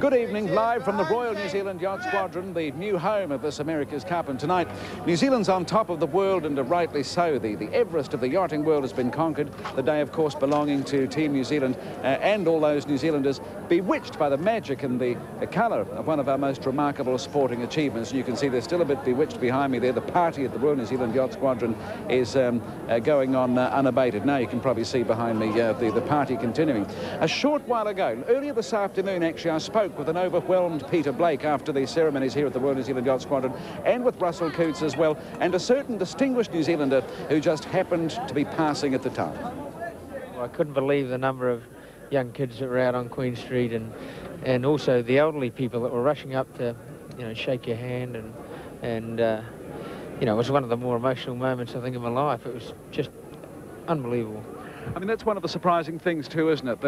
Good evening, live from the Royal New Zealand Yacht Squadron, the new home of this America's Cup. And tonight, New Zealand's on top of the world, and rightly so. The Everest of the yachting world has been conquered. The day, of course, belonging to Team New Zealand and all those New Zealanders bewitched by the magic and the colour of one of our most remarkable sporting achievements. And you can see they're still a bit bewitched behind me there. The party at the Royal New Zealand Yacht Squadron is going on unabated. Now you can probably see behind me the party continuing. A short while ago, earlier this afternoon, actually, I spoke with an overwhelmed Peter Blake after the ceremonies here at the Royal New Zealand Yacht Squadron, and with Russell Coutts as well, and a certain distinguished New Zealander who just happened to be passing at the time. Well, I couldn't believe the number of young kids that were out on Queen Street, and also the elderly people that were rushing up to, you know, shake your hand, and you know, it was one of the more emotional moments, I think, of my life. It was just unbelievable. I mean, that's one of the surprising things too, isn't it,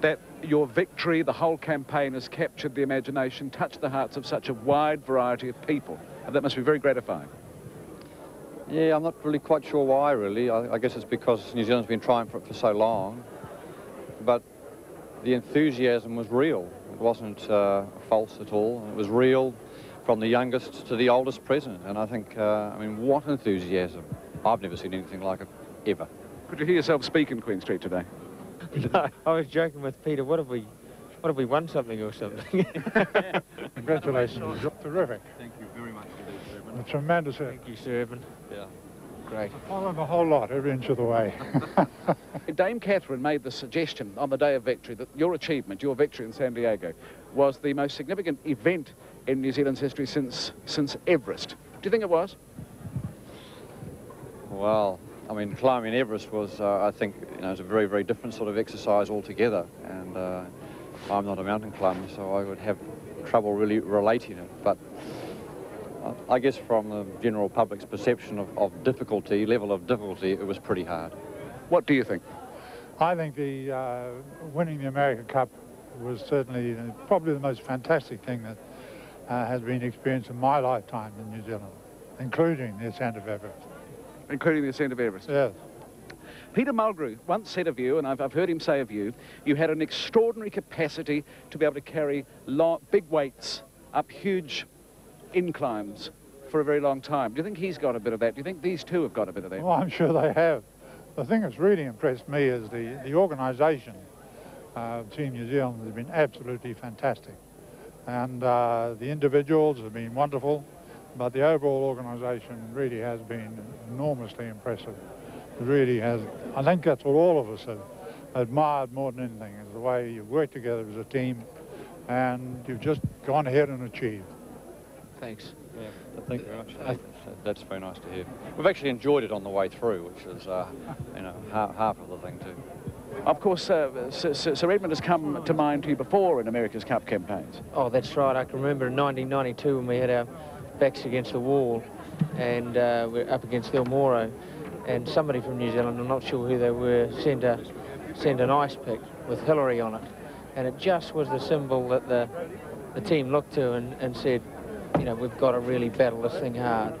that your victory, the whole campaign, has captured the imagination, touched the hearts of such a wide variety of people. And that must be very gratifying. Yeah, I'm not really quite sure why, really. I guess it's because New Zealand's been trying for it for so long. But the enthusiasm was real. It wasn't false at all. It was real from the youngest to the oldest present. And I think, I mean, what enthusiasm. I've never seen anything like it, ever. Could you hear yourself speak in Queen Street today? No, I was joking with Peter, what if we won something or something? Congratulations, terrific. Thank you very much for this, Urban. A tremendous effort. Thank you, Sir Urban. Yeah. Great. Following the whole lot, every inch of the way. Dame Catherine made the suggestion on the day of victory that your achievement, your victory in San Diego, was the most significant event in New Zealand's history since Everest. Do you think it was? Well, I mean, climbing Everest was, I think, you know, it's a very, very different sort of exercise altogether. And I'm not a mountain climber, so I would have trouble really relating it. But I guess from the general public's perception of difficulty, level of difficulty, it was pretty hard. What do you think? I think the winning the American Cup was certainly probably the most fantastic thing that has been experienced in my lifetime in New Zealand, including the ascent of Everest. Including the ascent of Everest? Yes. Peter Mulgrew once said of you, and I've heard him say of you, you had an extraordinary capacity to be able to carry big weights up huge inclines for a very long time. Do you think he's got a bit of that? Do you think these two have got a bit of that? Well, I'm sure they have. The thing that's really impressed me is the organisation of Team New Zealand has been absolutely fantastic. And the individuals have been wonderful, but the overall organisation really has been enormously impressive. It really has. I think that's what all of us have admired more than anything, is the way you work together as a team, and you've just gone ahead and achieved. Thanks. Yeah, thank you very much. That's very nice to hear. We've actually enjoyed it on the way through, which is, you know, half of the thing too. Of course, Sir Edmund has come to mind to you before in America's Cup campaigns. Oh, that's right. I can remember in 1992 when we had our backs against the wall, and we're up against El Moro, and somebody from New Zealand, I'm not sure who they were, sent an ice pick with Hillary on it, and it just was the symbol that the team looked to and said, you know, we've got to really battle this thing hard.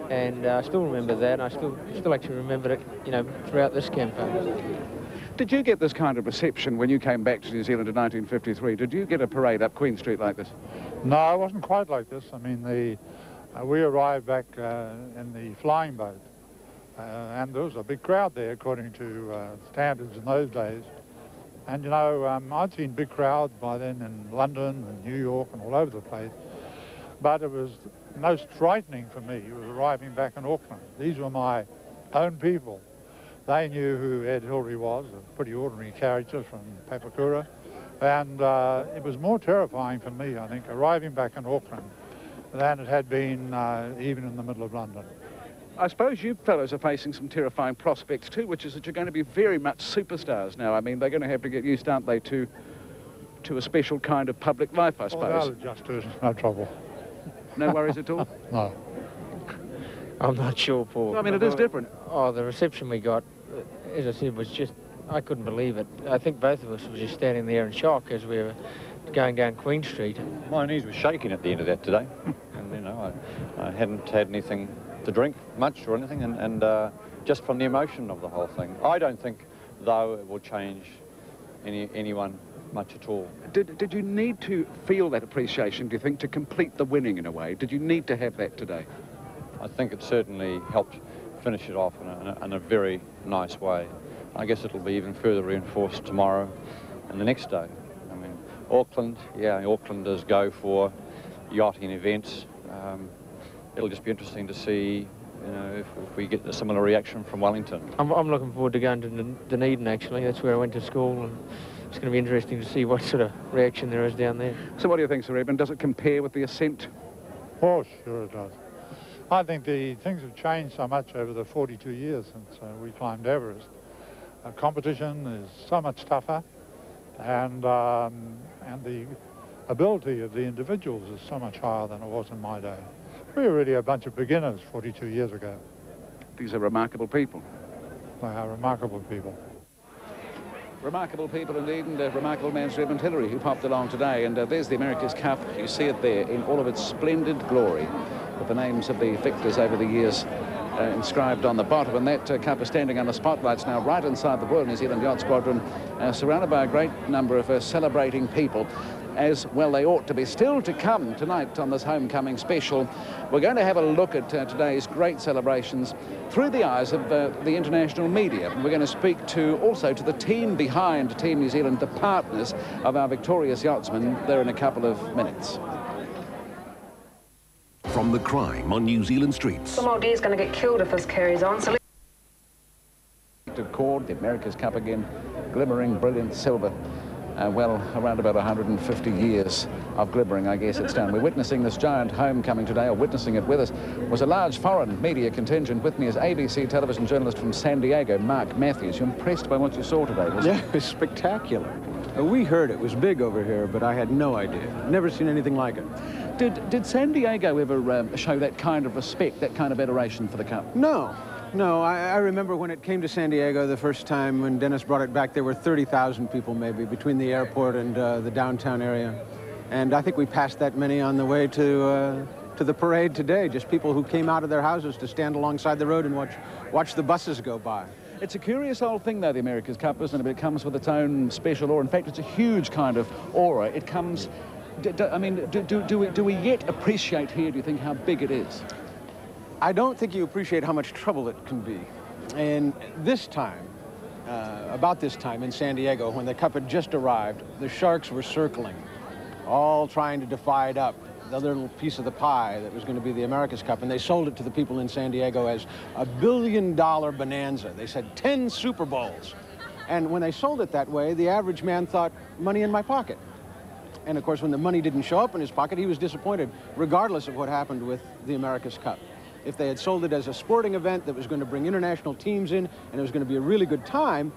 And I still remember that, and I still actually remember it, you know, throughout this campaign. Did you get this kind of reception when you came back to New Zealand in 1953? Did you get a parade up Queen Street like this? No, it wasn't quite like this. I mean, we arrived back in the flying boat, and there was a big crowd there, according to standards in those days. And, you know, I'd seen big crowds by then in London and New York and all over the place. But it was most frightening for me was arriving back in Auckland. These were my own people. They knew who Ed Hillary was, a pretty ordinary character from Papakura. And it was more terrifying for me, I think, arriving back in Auckland than it had been even in the middle of London. I suppose you fellows are facing some terrifying prospects too, which is that you're going to be very much superstars now. I mean, they're going to have to get used, aren't they, to a special kind of public life, I suppose. Oh, they'll adjust to it, no trouble. No worries at all? No. I'm not sure, Paul. I mean, it is different. Oh, the reception we got, as I said, was just, I couldn't believe it. I think both of us were just standing there in shock as we were going down Queen Street. My knees were shaking at the end of that today. And, you know, I hadn't had anything to drink much or anything, and just from the emotion of the whole thing. I don't think, though, it will change anyone much at all. Did you need to feel that appreciation, do you think, to complete the winning in a way? Did you need to have that today? I think it certainly helped finish it off in a very nice way. I guess it'll be even further reinforced tomorrow and the next day. I mean, Auckland, yeah, Auckland does go for yachting events. It'll just be interesting to see, you know, if we get a similar reaction from Wellington. I'm looking forward to going to Dunedin, actually. That's where I went to school, and it's going to be interesting to see what sort of reaction there is down there. So what do you think, Sir Edmund? Does it compare with the ascent? Oh, sure it does. I think the things have changed so much over the 42 years since we climbed Everest. Competition is so much tougher, and the ability of the individuals is so much higher than it was in my day. We were really a bunch of beginners 42 years ago. These are remarkable people. They are remarkable people. Remarkable people indeed, and a remarkable man, Sir Edmund Hillary, who popped along today. And there's the America's Cup. You see it there in all of its splendid glory, with the names of the victors over the years inscribed on the bottom. And that cup is standing under spotlights now right inside the Royal New Zealand Yacht Squadron, surrounded by a great number of celebrating people, as well they ought to be. Still to come tonight on this homecoming special, we're going to have a look at today's great celebrations through the eyes of the international media. We're going to speak also to the team behind Team New Zealand, the partners of our victorious yachtsmen. They're in a couple of minutes. From the crime on New Zealand streets. Some old dear's going to get killed if this carries on, so Cord, the America's Cup again, glimmering, brilliant silver. Well, around about 150 years of glimmering, I guess it's done. We're witnessing this giant homecoming today, or witnessing it with us was a large foreign media contingent. With me is ABC television journalist from San Diego, Mark Matthews. You're impressed by what you saw today, wasn't Yeah, it was spectacular. We heard it was big over here, but I had no idea. Never seen anything like it. Did San Diego ever show that kind of respect, that kind of adoration for the Cup? No. No, I remember when it came to San Diego the first time when Dennis brought it back, there were 30,000 people maybe between the airport and the downtown area. And I think we passed that many on the way to the parade today, just people who came out of their houses to stand alongside the road and watch the buses go by. It's a curious old thing, though, the America's Cup, isn't it? It comes with its own special aura. In fact, it's a huge kind of aura. It comes... I mean, do we yet appreciate here, do you think, how big it is? I don't think you appreciate how much trouble it can be. And this time, about this time in San Diego, when the Cup had just arrived, the sharks were circling, all trying to divide up the little piece of the pie that was going to be the America's Cup. And they sold it to the people in San Diego as a $1 billion bonanza. They said 10 Super Bowls. And when they sold it that way, the average man thought, money in my pocket. And of course, when the money didn't show up in his pocket, he was disappointed, regardless of what happened with the America's Cup. If they had sold it as a sporting event that was going to bring international teams in and it was going to be a really good time,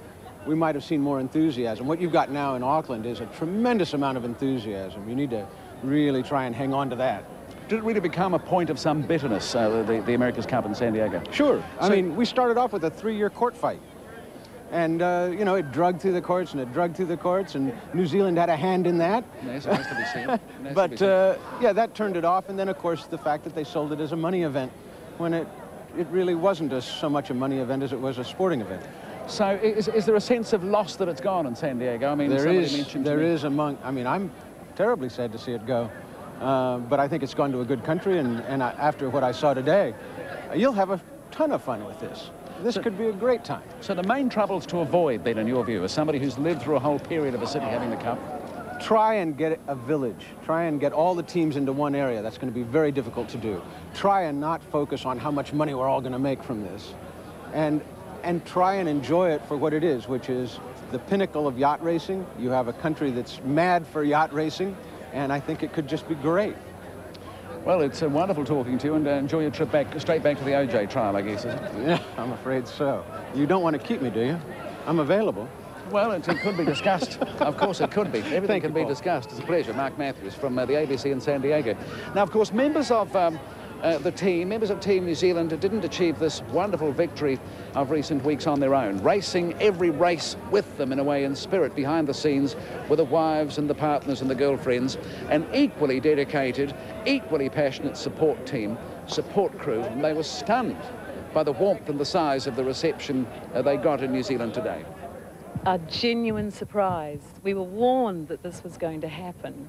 we might have seen more enthusiasm. What you've got now in Auckland is a tremendous amount of enthusiasm. You need to really try and hang on to that. Did it really become a point of some bitterness, the America's Cup in San Diego? Sure. I mean, we started off with a 3-year court fight. And, you know, it dragged through the courts and it dragged through the courts, and New Zealand had a hand in that. Yes, it has to be seen. But, yeah, that turned it off. And then, of course, the fact that they sold it as a money event, when it really wasn't so much a money event as it was a sporting event. So is there a sense of loss that it's gone in San Diego? I mean, there is among, I mean, I'm terribly sad to see it go, but I think it's gone to a good country, and after what I saw today, you'll have a ton of fun with this. This could be a great time. So the main troubles to avoid, then, in your view, as somebody who's lived through a whole period of a city having the Cup? Try and get a village. Try and get all the teams into one area. That's going to be very difficult to do. Try and not focus on how much money we're all going to make from this. And try and enjoy it for what it is, which is the pinnacle of yacht racing. You have a country that's mad for yacht racing, and I think it could just be great. Well, it's wonderful talking to you, and enjoy your trip straight back to the OJ trial, I guess, is it? Yeah, I'm afraid so. You don't want to keep me, do you? I'm available. Well, it could be discussed. Of course, it could be. Everything can be discussed. It's a pleasure. Mark Matthews from the ABC in San Diego. Now, of course, members of members of Team New Zealand didn't achieve this wonderful victory of recent weeks on their own, racing every race with them in a way, in spirit, behind the scenes, with the wives and the partners and the girlfriends, an equally dedicated, equally passionate support team, support crew, and they were stunned by the warmth and the size of the reception they got in New Zealand today. a genuine surprise. We were warned that this was going to happen.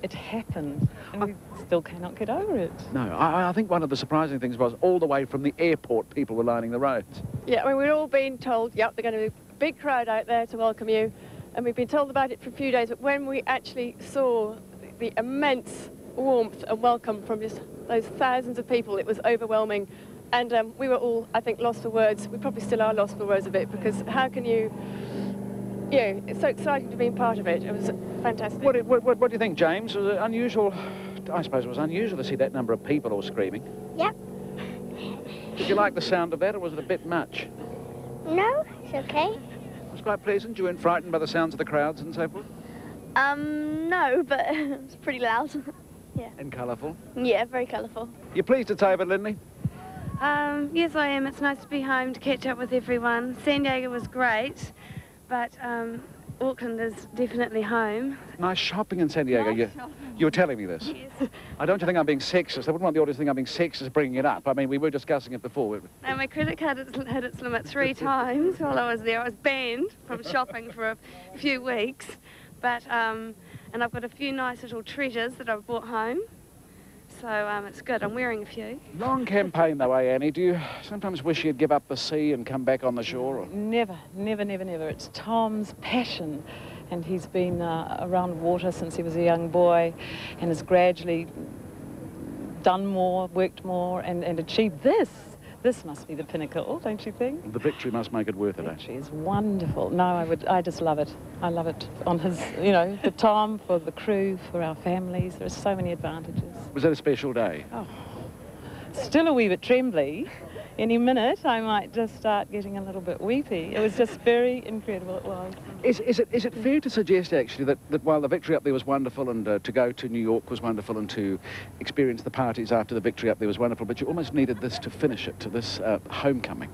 It happened, and we still cannot get over it. No, I think one of the surprising things was all the way from the airport, people were lining the roads. Yeah, I mean, we'd all been told, yep, they're going to be a big crowd out there to welcome you. And we've been told about it for a few days, but when we actually saw the immense warmth and welcome from just those thousands of people, it was overwhelming. And we were all, I think, lost for words. We probably still are lost for words a bit, because how can you, it's so exciting to be part of it. It was fantastic. What do you think, James? Was it unusual? I suppose it was unusual to see that number of people all screaming. Yep. Did you like the sound of that, or was it a bit much? No, it's okay. It was quite pleasant. You weren't frightened by the sounds of the crowds and so forth? No, but it's pretty loud. Yeah. And colourful? Yeah, very colourful. You pleased it's over, Lindley? Yes, I am. It's nice to be home to catch up with everyone. San Diego was great, but Auckland is definitely home. Nice shopping in San Diego. You were telling me this. Yes. I don't think I'm being sexist. I wouldn't want the audience to think I'm being sexist bringing it up. I mean, we were discussing it before. And my credit card hit its limit 3 times while I was there. I was banned from shopping for a few weeks, but and I've got a few nice little treasures that I've brought home. So it's good. I'm wearing a few. Long campaign though, eh, Annie? Do you sometimes wish you'd give up the sea and come back on the shore? Or? Never, never, never, never. It's Tom's passion, and he's been around water since he was a young boy, and has gradually done more, worked more, and achieved this. This must be the pinnacle, don't you think? The victory must make it worth it, eh? Victory is wonderful. No, I just love it. I love it on his, for Tom, for the crew, for our families. There are so many advantages. Was that a special day? Oh, still a wee bit trembly. Any minute I might just start getting a little bit weepy. It was just very incredible, it was. Is it fair to suggest, actually, that while the victory up there was wonderful, and to go to New York was wonderful, and to experience the parties after the victory up there was wonderful, but you almost needed this to finish it, to this homecoming?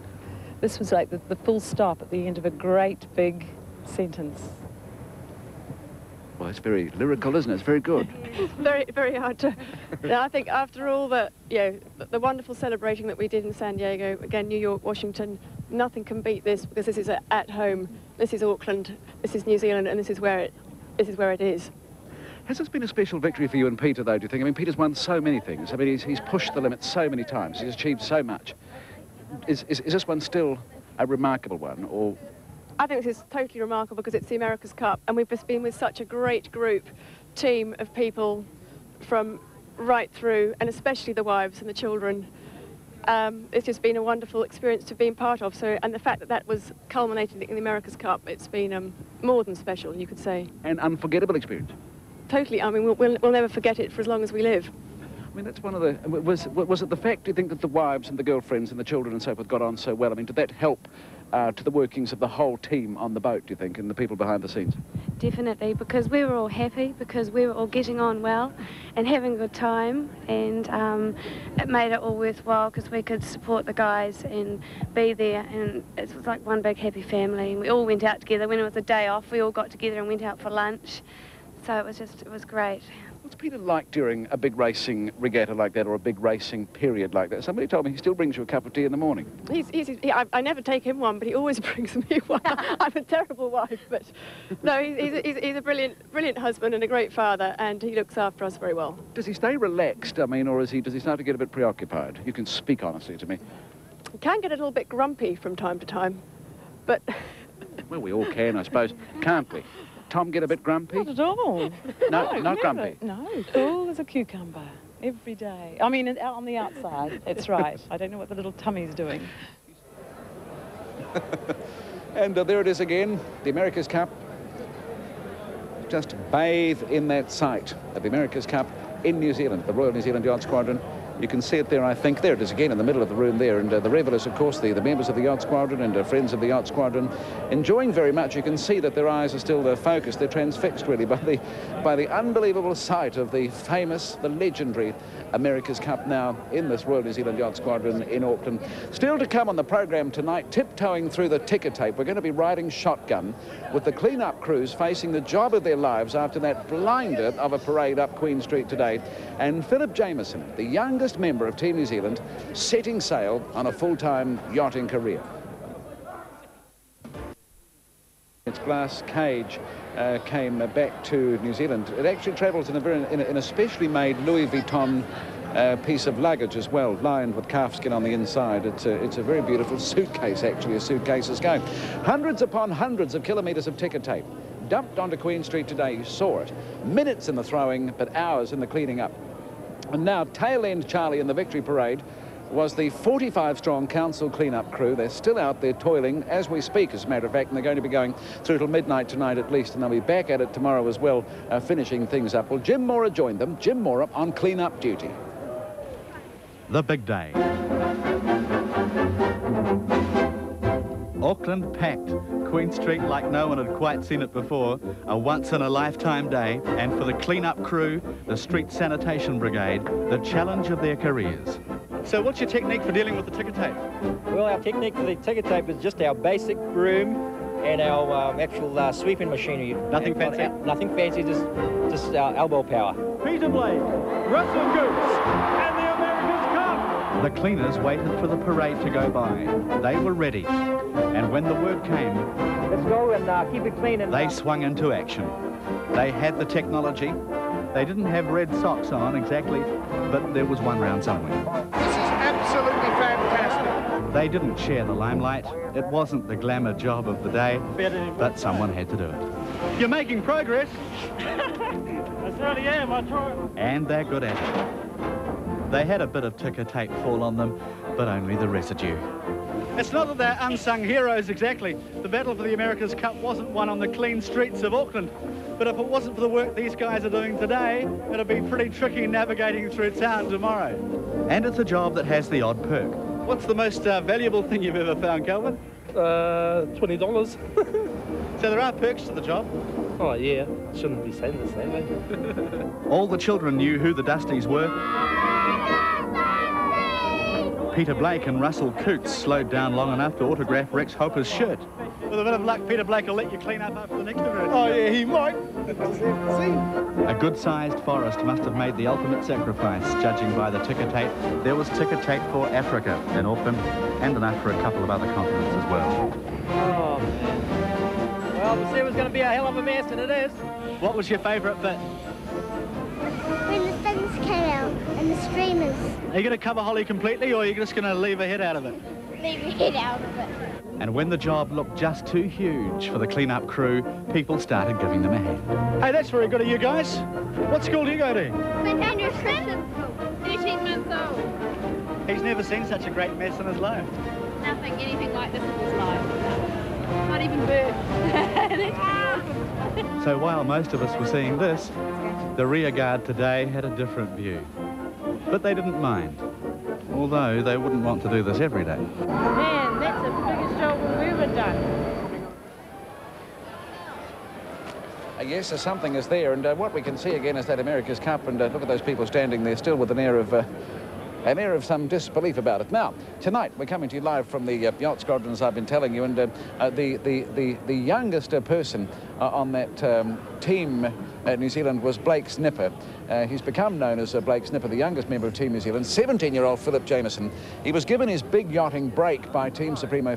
This was like the full stop at the end of a great big sentence. Well, it's very lyrical, isn't it? It's very good. It's very, very hard to... I think after all the wonderful celebrating that we did in San Diego, again, New York, Washington, nothing can beat this, because this is at home. This is Auckland, this is New Zealand, and this is where it is. Has this been a special victory for you and Peter, though, do you think? I mean, Peter's won so many things. I mean, he's pushed the limit so many times. He's achieved so much. Is this one still a remarkable one, or... I think this is totally remarkable because it's the America's Cup, and we've just been with such a great team of people from right through, and especially the wives and the children. It's just been a wonderful experience to be part of. So, and the fact that was culminated in the America's Cup, it's been more than special, you could say. An unforgettable experience. Totally. I mean, we'll never forget it for as long as we live. I mean, that's one of the... Was it the fact, do you think, that the wives and the girlfriends and the children and so forth got on so well? I mean, did that help to the workings of the whole team on the boat, do you think, and the people behind the scenes? Definitely, because we were all happy, because we were all getting on well and having a good time, and it made it all worthwhile because we could support the guys and be there, and it was like one big happy family, and we all went out together. When it was a day off, we all got together and went out for lunch, so it was great. What's Peter like during a big racing regatta like that, or a big racing period like that? Somebody told me he still brings you a cup of tea in the morning. I never take him one, but he always brings me one. I'm a terrible wife, but no, he's a brilliant husband and a great father, and he looks after us very well. Does he stay relaxed, I mean, or does he start to get a bit preoccupied? You can speak honestly to me. He can get a little bit grumpy from time to time, but... Well, we all can, I suppose, can't we? Tom get a bit grumpy? Not at all. No, not grumpy? No, cool as a cucumber, every day. I mean, out on the outside, it's right. I don't know what the little tummy's doing. And there it is again, the America's Cup. Just bathe in that sight of the America's Cup in New Zealand, the Royal New Zealand Yacht Squadron. You can see it there, I think. There it is again in the middle of the room there. And the revellers, of course, the members of the Yacht Squadron and friends of the Yacht Squadron, enjoying very much. You can see that their eyes are still focused. They're transfixed, really, by the unbelievable sight of the famous, the legendary America's Cup now in this Royal New Zealand Yacht Squadron in Auckland. Still to come on the programme tonight, tiptoeing through the ticker tape, we're going to be riding shotgun with the clean-up crews facing the job of their lives after that blinder of a parade up Queen Street today. And Philip Jameson, the youngest member of Team New Zealand, setting sail on a full-time yachting career. Its glass cage came back to New Zealand. It actually travels in a specially made Louis Vuitton piece of luggage as well, lined with calf skin on the inside. It's a very beautiful suitcase, actually, as suitcases go. Hundreds upon hundreds of kilometres of ticker tape dumped onto Queen Street today. You saw it. Minutes in the throwing, but hours in the cleaning up. And now, tail end Charlie in the victory parade was the 45-strong council clean-up crew. They're still out there toiling as we speak, as a matter of fact, and they're going to be going through till midnight tonight at least, and they'll be back at it tomorrow as well, finishing things up. Well, Jim Mora joined them. Jim Mora on clean-up duty. The big day. Auckland packed. Queen Street like no one had quite seen it before. A once-in-a-lifetime day. And for the clean-up crew, the Street Sanitation Brigade, the challenge of their careers. So what's your technique for dealing with the ticker tape? Well, our technique for the ticker tape is just our basic broom and our actual sweeping machinery. Nothing fancy? Nothing fancy, just elbow power. Peter Blake, Russell Goose, and the America's Cup! The cleaners waited for the parade to go by. They were ready. And when the word came, let's go and keep it clean. And they swung into action. They had the technology. They didn't have red socks on exactly, but there was one round somewhere. This is absolutely fantastic. They didn't share the limelight. It wasn't the glamour job of the day, but someone had to do it. You're making progress. I certainly am, I try. And they're good at it. They had a bit of ticker tape fall on them, but only the residue. It's not that they're unsung heroes exactly. The battle for the America's Cup wasn't won on the clean streets of Auckland. But if it wasn't for the work these guys are doing today, it'd be pretty tricky navigating through town tomorrow. And it's a job that has the odd perk. What's the most valuable thing you've ever found, Calvin? $20. So there are perks to the job? Oh, yeah. Shouldn't be saying this, eh? All the children knew who the Dusties were. Peter Blake and Russell Coots slowed down long enough to autograph Rex Hopper's shirt. With a bit of luck, Peter Blake will let you clean up after the next event. Oh, yeah, he might. A good-sized forest must have made the ultimate sacrifice, judging by the ticker tape. There was ticker tape for Africa in Auckland, and enough for a couple of other continents as well. Oh, man. Well, the sea was going to be a hell of a mess, and it is. What was your favourite bit? When the things came out and the streamers. Are you going to cover Holly completely, or are you just going to leave her head out of it? Leave your head out of it. And when the job looked just too huge for the clean-up crew, people started giving them a hand. Hey, that's very good of you guys. What school do you go to? St. Andrew's Christian School. 13 months old. He's never seen such a great mess in his life. Nothing, anything like this in his life. Not even birds. So while most of us were seeing this, the rear guard today had a different view. But they didn't mind, although they wouldn't want to do this every day. Man, that's the biggest job we've ever done. Yes, something is there, and what we can see again is that America's Cup, and look at those people standing there still with an air of some disbelief about it. Now, tonight we're coming to you live from the yacht squadron, as I've been telling you, and the youngest person on that team New Zealand was Blake Snipper. He's become known as Blake Snipper, the youngest member of Team New Zealand, 17-year-old Philip Jameson. He was given his big yachting break by Team Supremo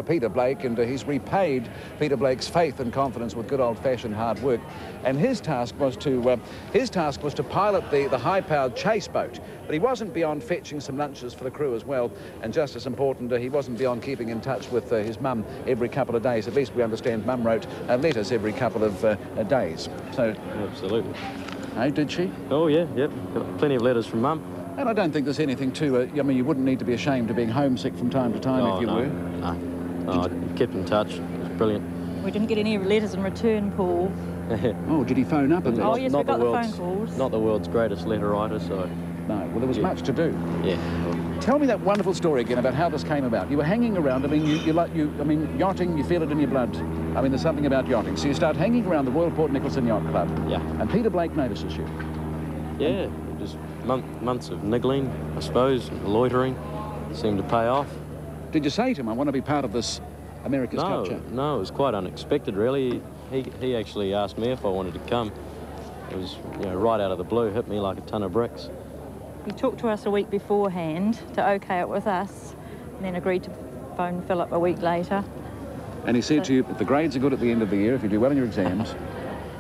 Peter Blake, and he's repaid Peter Blake's faith and confidence with good old-fashioned hard work. And his task was to pilot the high-powered chase boat. But he wasn't beyond fetching some lunches for the crew as well, and just as important, he wasn't beyond keeping in touch with his mum every couple of days. At least we understand Mum wrote letters every couple of days. So absolutely. Oh, did she? Oh, yeah, yep. Got plenty of letters from Mum. And I don't think there's anything too, I mean, you wouldn't need to be ashamed of being homesick from time to time if you were. No, I kept in touch. It was brilliant. We didn't get any letters in return, Paul. Oh, did he phone up a bit? Oh, yes, we got the phone calls. Not the world's greatest letter writer, so... No, well, there was much to do. Yeah. Tell me that wonderful story again about how this came about. You were hanging around. I mean, yachting, you feel it in your blood. I mean, there's something about yachting. So you start hanging around the Royal Port Nicholson Yacht Club. Yeah. And Peter Blake notices you. Yeah, just months of niggling, I suppose, loitering, seemed to pay off. Did you say to him, I want to be part of this America's Cup chat? No, it was quite unexpected, really. He actually asked me if I wanted to come. It was, right out of the blue, hit me like a ton of bricks. He talked to us a week beforehand to OK it with us, and then agreed to phone Philip a week later. And he said to you, if the grades are good at the end of the year, if you do well in your exams,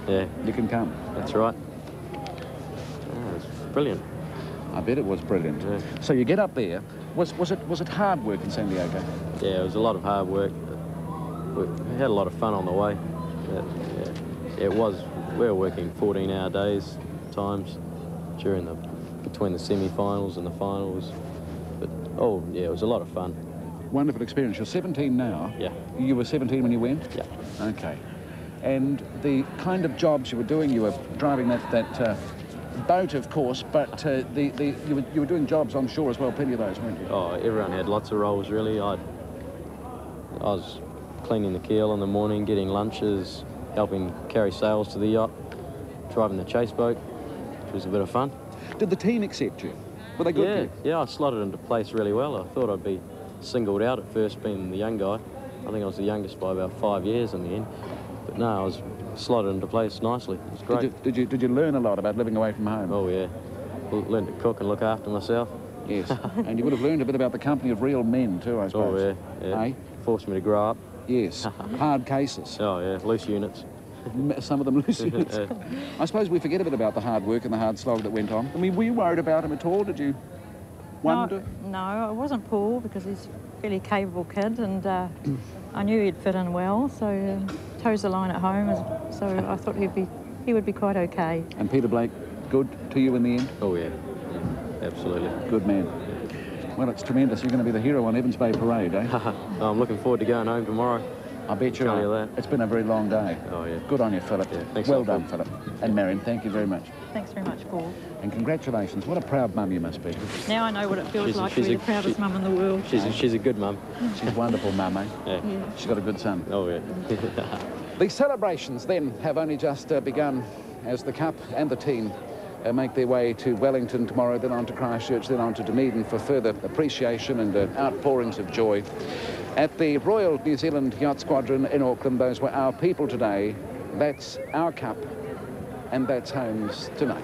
yeah, you can come. That's right. Oh, it's brilliant. I bet it was brilliant. Yeah. So you get up there. Was it hard work in San Diego? Yeah, it was a lot of hard work. We had a lot of fun on the way. It was. We were working 14-hour days times between the semi-finals and the finals. But oh yeah, it was a lot of fun. Wonderful experience. You're 17 now. Yeah. You were 17 when you went? Yeah. Okay. And the kind of jobs you were doing, you were driving that boat, of course, but you were doing jobs on shore as well, plenty of those, weren't you? Oh, everyone had lots of roles, really. I was cleaning the keel in the morning, getting lunches, helping carry sails to the yacht, driving the chase boat, which was a bit of fun. Did the team accept you? Were they good to you? Yeah, I slotted into place really well. I thought I'd be singled out at first, being the young guy. I think I was the youngest by about 5 years in the end. But no, I was slotted into place nicely. It was great. Did you learn a lot about living away from home? Oh, yeah. Learned to cook and look after myself. Yes. And you would have learned a bit about the company of real men too, I suppose. Oh, yeah. Eh? Forced me to grow up. Yes. Hard cases. Oh, yeah. Loose units. Some of them loose units. I suppose we forget a bit about the hard work and the hard slog that went on. I mean, were you worried about him at all? Did you wonder? No, it wasn't Paul, because he's a fairly capable kid, and I knew he'd fit in well, so toes the line at home, so I thought he would be quite okay. And Peter Blake, good to you in the end? Oh, yeah. Absolutely. Good man. Well, it's tremendous. You're going to be the hero on Evans Bay Parade, eh? I'm looking forward to going home tomorrow. I bet you are. It's been a very long day. Oh, yeah. Good on you, Philip. Yeah, thanks well done, Philip. And Marion, thank you very much. Thanks very much, Paul. And congratulations. What a proud mum you must be. Now I know what it feels like to be the proudest mum in the world. She's a good mum. She's a wonderful mum, eh? Yeah. She's got a good son. Oh, yeah. The celebrations then have only just begun as the Cup and the team make their way to Wellington tomorrow, then on to Christchurch, then on to Dunedin for further appreciation and outpourings of joy. At the Royal New Zealand Yacht Squadron in Auckland, those were our people today. That's our Cup, and that's Holmes tonight.